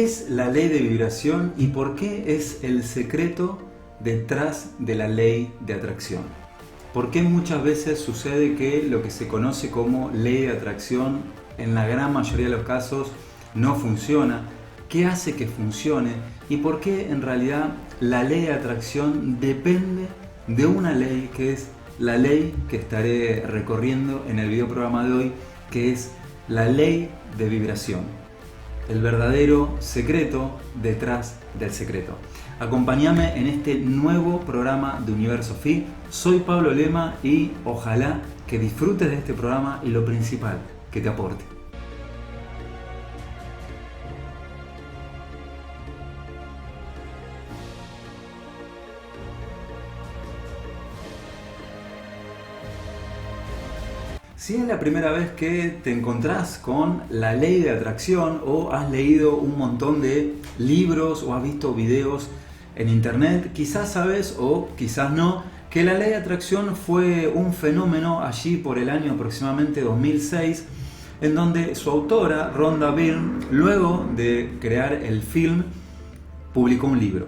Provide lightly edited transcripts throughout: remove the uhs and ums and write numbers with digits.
es la ley de vibración y por qué es el secreto detrás de la ley de atracción? ¿Por qué muchas veces sucede que lo que se conoce como ley de atracción en la gran mayoría de los casos no funciona? ¿Qué hace que funcione? ¿Y por qué en realidad la ley de atracción depende de una ley que es la ley que estaré recorriendo en el video programa de hoy, que es la ley de vibración? El verdadero secreto detrás del secreto. Acompáñame en este nuevo programa de Universo Fi. Soy Pablo Lema y ojalá que disfrutes de este programa y lo principal, que te aporte. Si es la primera vez que te encontrás con la ley de atracción o has leído un montón de libros o has visto videos en internet, quizás sabes o quizás no que la ley de atracción fue un fenómeno allí por el año aproximadamente 2006, en donde su autora, Rhonda Byrne, luego de crear el film, publicó un libro.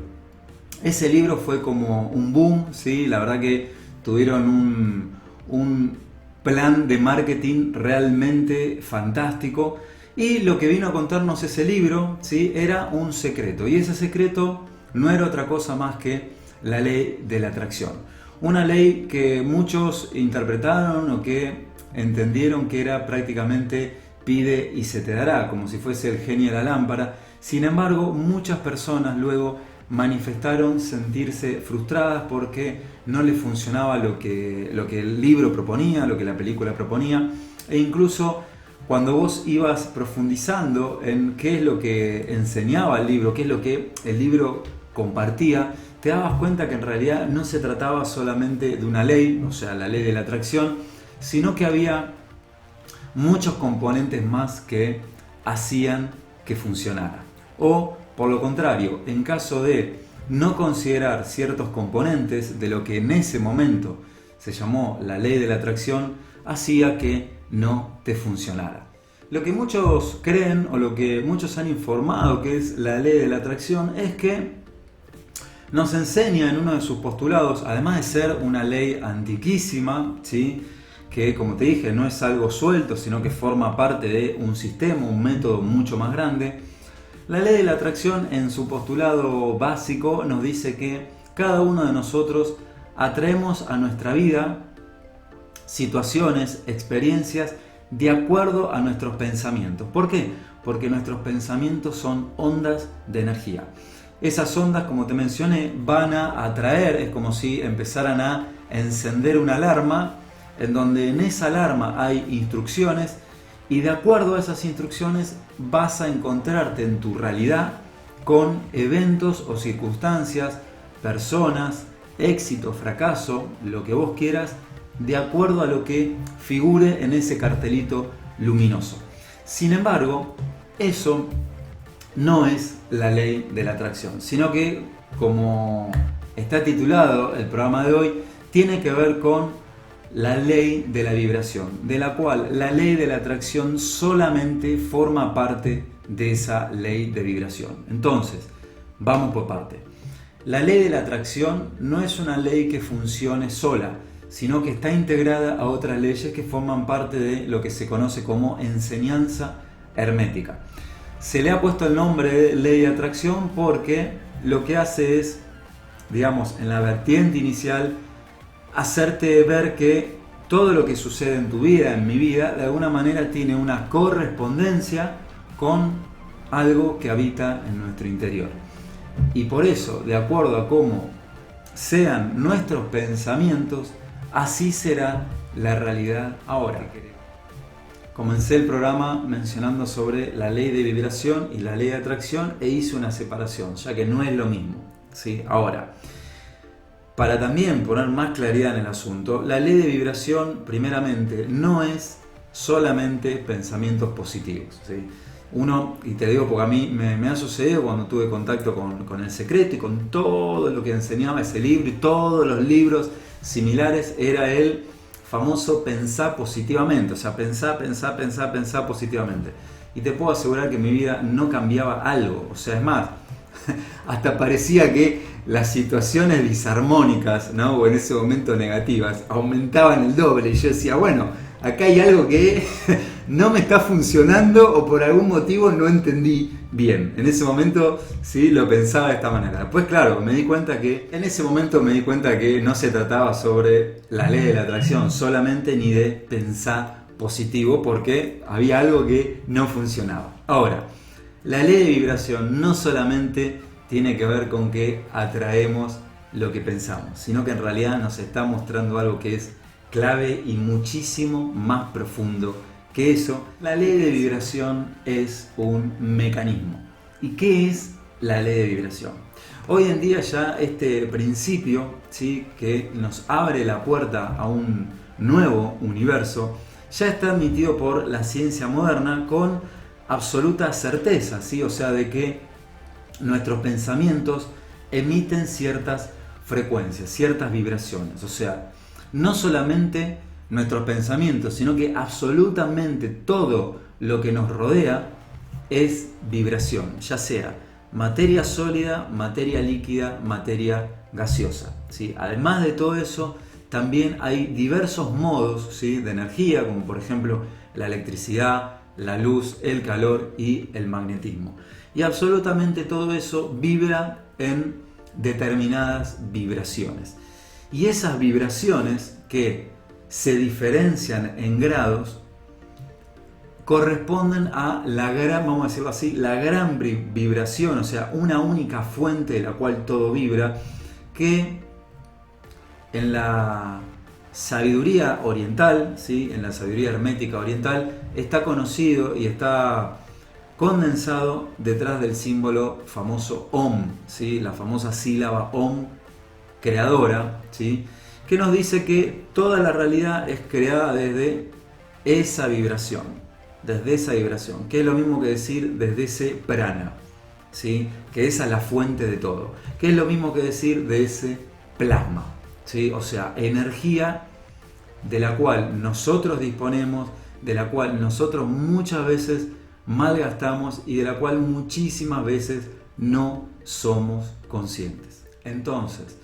Ese libro fue como un boom, ¿sí? La verdad que tuvieron un plan de marketing realmente fantástico, y lo que vino a contarnos ese libro, ¿sí?, era un secreto, y ese secreto no era otra cosa más que la ley de la atracción, una ley que muchos interpretaron o que entendieron que era prácticamente pide y se te dará, como si fuese el genio de la lámpara. Sin embargo, muchas personas luego manifestaron sentirse frustradas porque no les funcionaba lo que el libro proponía, lo que la película proponía, e incluso cuando vos ibas profundizando en qué es lo que enseñaba el libro, qué es lo que el libro compartía, te dabas cuenta que en realidad no se trataba solamente de una ley, o sea, la ley de la atracción, sino que había muchos componentes más que hacían que funcionara. O por lo contrario, en caso de no considerar ciertos componentes de lo que en ese momento se llamó la ley de la atracción, hacía que no te funcionara. Lo que muchos creen o lo que muchos han informado que es la ley de la atracción es que nos enseña en uno de sus postulados, además de ser una ley antiquísima, ¿sí?, que como te dije no es algo suelto, sino que forma parte de un sistema, un método mucho más grande. La ley de la atracción en su postulado básico nos dice que cada uno de nosotros atraemos a nuestra vida situaciones, experiencias de acuerdo a nuestros pensamientos. ¿Por qué? Porque nuestros pensamientos son ondas de energía. Esas ondas, como te mencioné, van a atraer, es como si empezaran a encender una alarma, en donde en esa alarma hay instrucciones, y de acuerdo a esas instrucciones vas a encontrarte en tu realidad con eventos o circunstancias, personas, éxito, fracaso, lo que vos quieras, de acuerdo a lo que figure en ese cartelito luminoso. Sin embargo, eso no es la ley de la atracción, sino que, como está titulado el programa de hoy, tiene que ver con la ley de la vibración, de la cual la ley de la atracción solamente forma parte de esa ley de vibración. Entonces, vamos por parte. La ley de la atracción no es una ley que funcione sola, sino que está integrada a otras leyes que forman parte de lo que se conoce como enseñanza hermética. Se le ha puesto el nombre de ley de atracción porque lo que hace es, digamos, en la vertiente inicial, hacerte ver que todo lo que sucede en tu vida, en mi vida, de alguna manera tiene una correspondencia con algo que habita en nuestro interior. Y por eso, de acuerdo a cómo sean nuestros pensamientos, así será la realidad ahora. Comencé el programa mencionando sobre la ley de vibración y la ley de atracción e hice una separación, ya que no es lo mismo, ¿sí? Ahora, para también poner más claridad en el asunto, la ley de vibración, primeramente, no es solamente pensamientos positivos, ¿sí? Uno, y te digo porque a mí me ha sucedido cuando tuve contacto con El Secreto y con todo lo que enseñaba ese libro y todos los libros similares, era el famoso pensar positivamente, o sea, pensar positivamente. y te puedo asegurar que en mi vida no cambiaba algo. O sea, es más, hasta parecía que las situaciones disarmónicas, ¿no? O en ese momento negativas, aumentaban el doble. Y yo decía, bueno, acá hay algo que no me está funcionando o por algún motivo no entendí bien. En ese momento sí lo pensaba de esta manera. Después, claro, en ese momento me di cuenta que no se trataba sobre la ley de la atracción solamente, ni de pensar positivo, porque había algo que no funcionaba. Ahora, la ley de vibración no solamente tiene que ver con que atraemos lo que pensamos, sino que en realidad nos está mostrando algo que es clave y muchísimo más profundo que eso. La ley de vibración es un mecanismo. ¿Y qué es la ley de vibración? Hoy en día ya este principio, ¿sí?, que nos abre la puerta a un nuevo universo, ya está admitido por la ciencia moderna con absoluta certeza, ¿sí? O sea, de que nuestros pensamientos emiten ciertas frecuencias, ciertas vibraciones. O sea, no solamente nuestros pensamientos, sino que absolutamente todo lo que nos rodea es vibración, ya sea materia sólida, materia líquida, materia gaseosa, ¿sí? Además de todo eso, también hay diversos modos, ¿sí?, de energía, como por ejemplo la electricidad, la luz, el calor y el magnetismo. Y absolutamente todo eso vibra en determinadas vibraciones. Y esas vibraciones que se diferencian en grados corresponden a la gran, vamos a decirlo así, la gran vibración, o sea, una única fuente de la cual todo vibra, que en la sabiduría oriental, ¿sí?, en la sabiduría hermética oriental, está conocido y está condensado detrás del símbolo famoso Om, ¿sí?, la famosa sílaba Om creadora, ¿sí?, que nos dice que toda la realidad es creada desde esa vibración, que es lo mismo que decir desde ese prana, ¿sí?, que esa es la fuente de todo, que es lo mismo que decir de ese plasma, ¿sí?, o sea, energía de la cual nosotros disponemos, de la cual nosotros muchas veces malgastamos y de la cual muchísimas veces no somos conscientes. Entonces,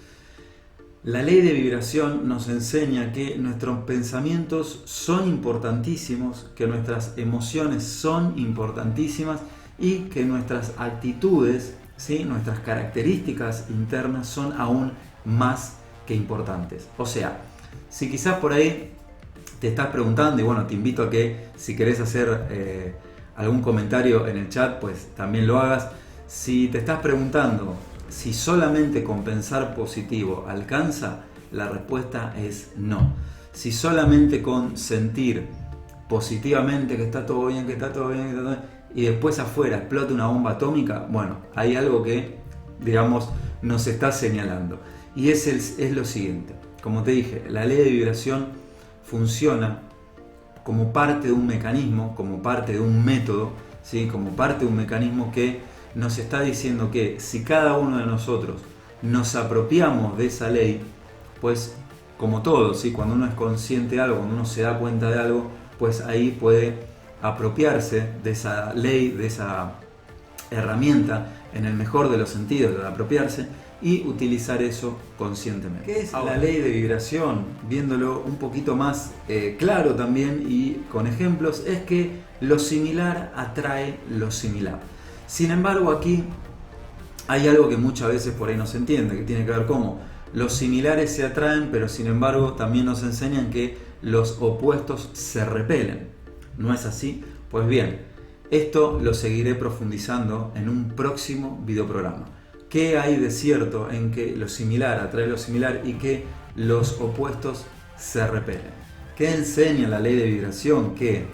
la ley de vibración nos enseña que nuestros pensamientos son importantísimos, que nuestras emociones son importantísimas y que nuestras actitudes, ¿sí?, nuestras características internas son aún más que importantes. O sea, si quizás por ahí te estás preguntando, y bueno, te invito a que si querés hacer algún comentario en el chat, pues también lo hagas. Si te estás preguntando si solamente con pensar positivo alcanza, la respuesta es no. Si solamente con sentir positivamente que está todo bien, que está todo bien, que está todo bien, y después afuera explota una bomba atómica, bueno, hay algo que, digamos, nos está señalando. Y es lo siguiente. Como te dije, la ley de vibración funciona como parte de un mecanismo, como parte de un método, ¿sí?, como parte de un mecanismo que nos está diciendo que si cada uno de nosotros nos apropiamos de esa ley, pues como todo, ¿sí?, cuando uno es consciente de algo, cuando uno se da cuenta de algo, pues ahí puede apropiarse de esa ley, de esa herramienta, en el mejor de los sentidos de apropiarse, y utilizar eso conscientemente. ¿Qué es la ley de vibración? Viéndolo un poquito más claro también y con ejemplos, es que lo similar atrae lo similar. Sin embargo, aquí hay algo que muchas veces por ahí no se entiende, que tiene que ver cómo los similares se atraen, pero sin embargo también nos enseñan que los opuestos se repelen. ¿No es así? Pues bien, esto lo seguiré profundizando en un próximo videoprograma. ¿Qué hay de cierto en que lo similar atrae lo similar y que los opuestos se repelen? ¿Qué enseña la ley de vibración? Que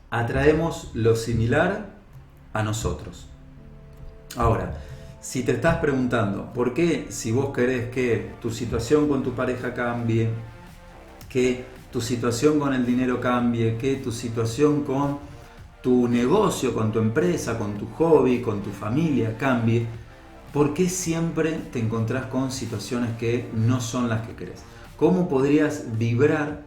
atraemos lo similar a nosotros. Ahora, si te estás preguntando por qué, si vos querés que tu situación con tu pareja cambie, que tu situación con el dinero cambie, que tu situación con tu negocio, con tu empresa, con tu hobby, con tu familia cambie, ¿por qué siempre te encontrás con situaciones que no son las que querés? ¿Cómo podrías vibrar,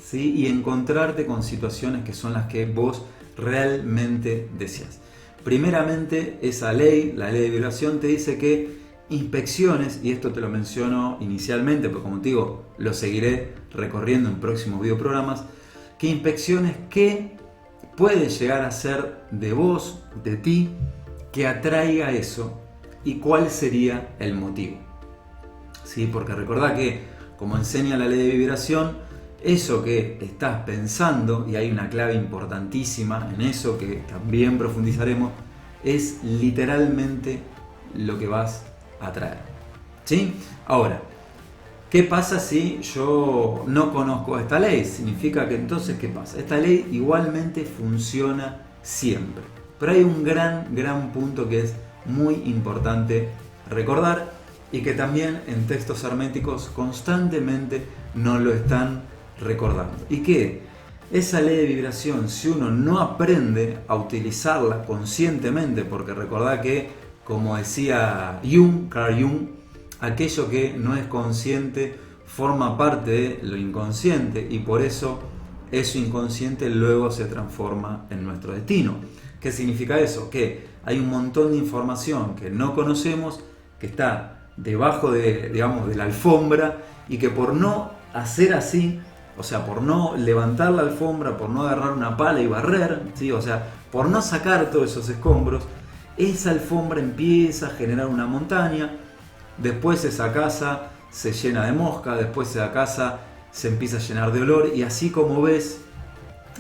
¿sí?, y encontrarte con situaciones que son las que vos realmente deseas. Primeramente, esa ley, la ley de vibración, te dice que inspecciones, y esto te lo menciono inicialmente, porque como te digo, lo seguiré recorriendo en próximos videoprogramas, que inspecciones que puede llegar a ser de vos, de ti, que atraiga eso y cuál sería el motivo. ¿Sí? Porque recordá que, como enseña la ley de vibración, eso que estás pensando, y hay una clave importantísima en eso que también profundizaremos, es literalmente lo que vas a atraer. ¿Sí? Ahora, ¿qué pasa si yo no conozco esta ley? Significa que entonces, ¿qué pasa? Esta ley igualmente funciona siempre. Pero hay un gran punto que es muy importante recordar y que también en textos herméticos constantemente nos lo están recordando. Y que esa ley de vibración, si uno no aprende a utilizarla conscientemente, porque recordá que, como decía Carl Jung, aquello que no es consciente forma parte de lo inconsciente y por eso inconsciente luego se transforma en nuestro destino. ¿Qué significa eso? Que hay un montón de información que no conocemos, que está debajo de la alfombra y que por no hacer así, o sea, por no levantar la alfombra, por no agarrar una pala y barrer, ¿sí? O sea, por no sacar todos esos escombros, esa alfombra empieza a generar una montaña. Después esa casa se llena de mosca, después esa casa se empieza a llenar de olor y así como ves,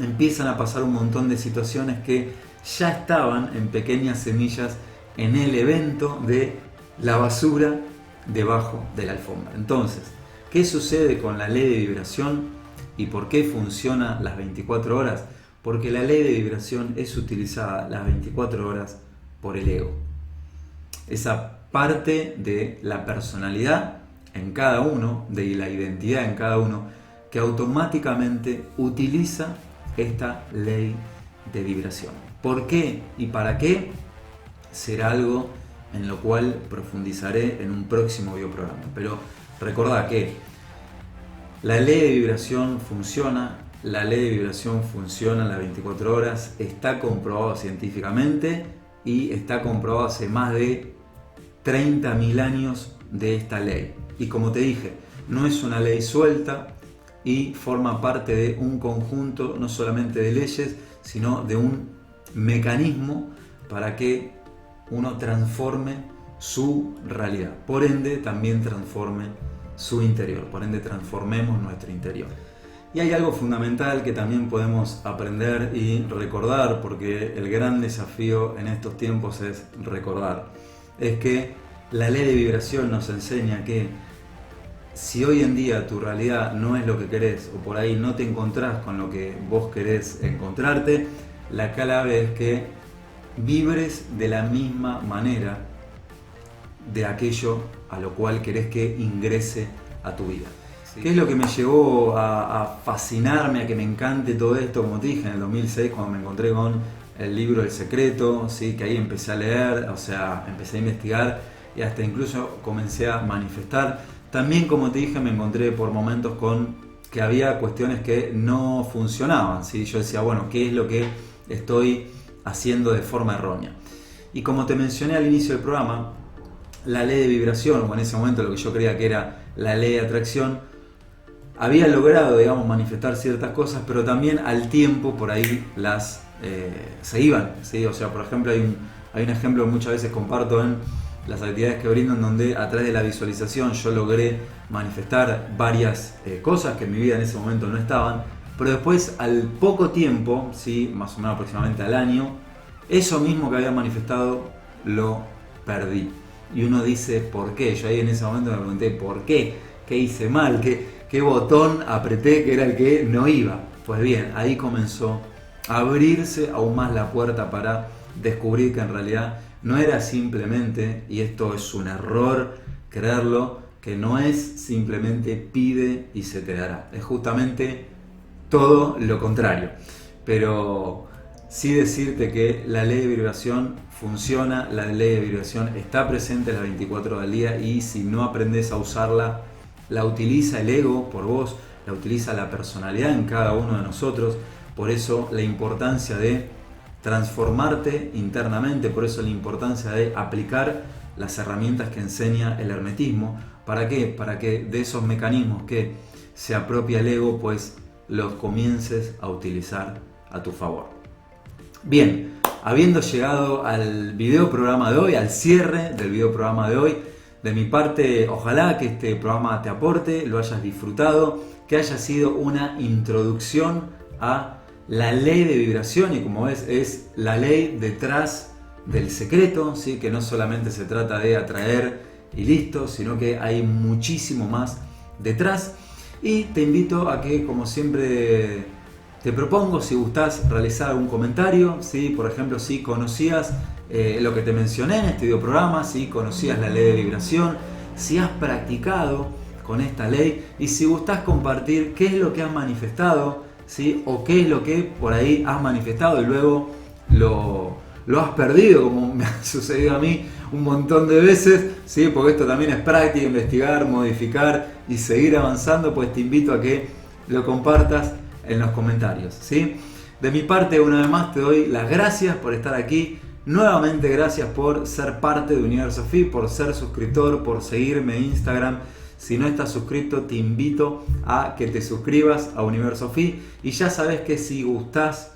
empiezan a pasar un montón de situaciones que ya estaban en pequeñas semillas en el evento de la basura debajo de la alfombra. Entonces, ¿qué sucede con la ley de vibración y por qué funciona las 24 horas? Porque la ley de vibración es utilizada las 24 horas por el ego. Esa parte de la personalidad en cada uno, de la identidad en cada uno, que automáticamente utiliza esta ley de vibración. ¿Por qué y para qué? Será algo en lo cual profundizaré en un próximo videoprograma. Pero recordá que la ley de vibración funciona, la ley de vibración funciona las 24 horas, está comprobado científicamente y está comprobado hace más de 30.000 años de esta ley. Y como te dije, no es una ley suelta y forma parte de un conjunto no solamente de leyes, sino de un mecanismo para que uno transforme su realidad. Por ende, también transforme su interior. Por ende, transformemos nuestro interior. Y hay algo fundamental que también podemos aprender y recordar, porque el gran desafío en estos tiempos es recordar. Es que la ley de vibración nos enseña que si hoy en día tu realidad no es lo que querés o por ahí no te encontrás con lo que vos querés encontrarte, la clave es que vibres de la misma manera de aquello a lo cual querés que ingrese a tu vida. Sí. ¿Qué es lo que me llevó a fascinarme, a que me encante todo esto? Como te dije, en el 2006 cuando me encontré con el libro El Secreto, ¿sí? Que ahí empecé a leer, o sea, empecé a investigar y hasta incluso comencé a manifestar. También, como te dije, me encontré por momentos con que había cuestiones que no funcionaban, ¿sí? Yo decía, bueno, ¿qué es lo que estoy haciendo de forma errónea? Y como te mencioné al inicio del programa, la ley de vibración, o en ese momento lo que yo creía que era la ley de atracción, había logrado, digamos, manifestar ciertas cosas, pero también al tiempo por ahí las se iban, ¿sí? O sea, por ejemplo, hay un ejemplo que muchas veces comparto en las actividades que brindo, en donde a través de la visualización yo logré manifestar varias cosas que en mi vida en ese momento no estaban, pero después al poco tiempo, ¿sí? Más o menos aproximadamente al año, eso mismo que había manifestado lo perdí. Y uno dice, ¿por qué? Yo ahí en ese momento me pregunté, ¿por qué? ¿Qué hice mal? ¿Qué botón apreté que era el que no iba? Pues bien, ahí comenzó a abrirse aún más la puerta para descubrir que en realidad no era simplemente, y esto es un error creerlo, que no es simplemente pide y se te dará. Es justamente todo lo contrario. Pero sí decirte que la ley de vibración funciona, la ley de vibración está presente las 24 horas del día y si no aprendes a usarla, la utiliza el ego por vos, la utiliza la personalidad en cada uno de nosotros. Por eso la importancia de transformarte internamente. Por eso la importancia de aplicar las herramientas que enseña el hermetismo. ¿Para qué? Para que de esos mecanismos que se apropia el ego, pues los comiences a utilizar a tu favor. Bien, habiendo llegado al video programa de hoy, al cierre del video programa de hoy, de mi parte, ojalá que este programa te aporte, lo hayas disfrutado, que haya sido una introducción a la ley de vibración, y como ves, es la ley detrás del secreto, ¿sí? Que no solamente se trata de atraer y listo, sino que hay muchísimo más detrás. Y te invito a que, como siempre te propongo, si gustás realizar algún comentario, ¿sí? Por ejemplo, si conocías lo que te mencioné en este video programa, si conocías la ley de vibración, si has practicado con esta ley, y si gustás compartir qué es lo que has manifestado, ¿sí? O qué es lo que por ahí has manifestado y luego lo has perdido, como me ha sucedido a mí un montón de veces, ¿sí? Porque esto también es práctica, investigar, modificar y seguir avanzando. Pues te invito a que lo compartas en los comentarios, ¿sí? De mi parte, una vez más te doy las gracias por estar aquí. Nuevamente gracias por ser parte de Universo Fi, por ser suscriptor, por seguirme en Instagram. Si no estás suscrito, te invito a que te suscribas a Universo Fi. Y ya sabes que si gustás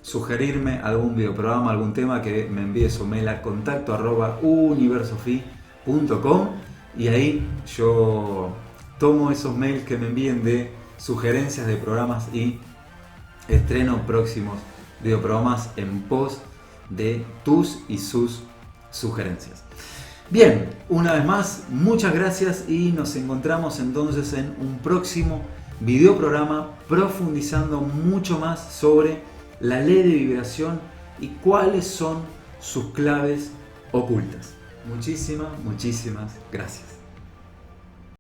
sugerirme algún videoprograma, algún tema, que me envíes un mail a contacto@universofi.com, y ahí yo tomo esos mails que me envíen de sugerencias de programas y estreno próximos videoprogramas en pos de tus y sus sugerencias. Bien, una vez más, muchas gracias y nos encontramos entonces en un próximo videoprograma profundizando mucho más sobre la ley de vibración y cuáles son sus claves ocultas. Muchísimas gracias.